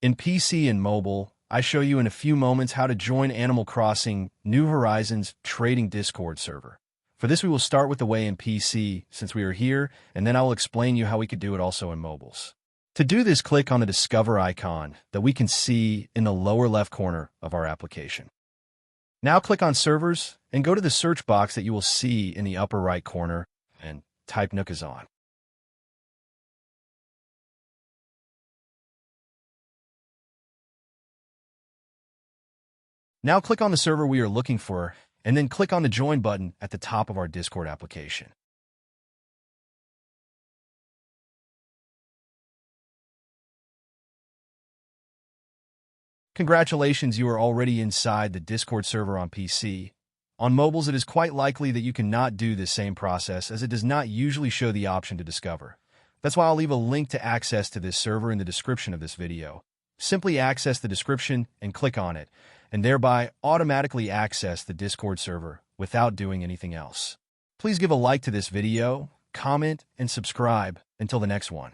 In PC and mobile, I show you in a few moments how to join Animal Crossing New Horizons trading Discord server. For this, we will start with the way in PC, since we are here, and then I will explain you how we could do it also in mobiles. To do this, click on the Discover icon that we can see in the lower left corner of our application. Now click on Servers and go to the search box that you will see in the upper right corner and type Nookazon. Now click on the server we are looking for, and then click on the Join button at the top of our Discord application. Congratulations, you are already inside the Discord server on PC. On mobiles, it is quite likely that you cannot do this same process, as it does not usually show the option to discover. That's why I'll leave a link to access to this server in the description of this video. Simply access the description and click on it, and thereby automatically access the Discord server without doing anything else. Please give a like to this video, comment, and subscribe. Until the next one.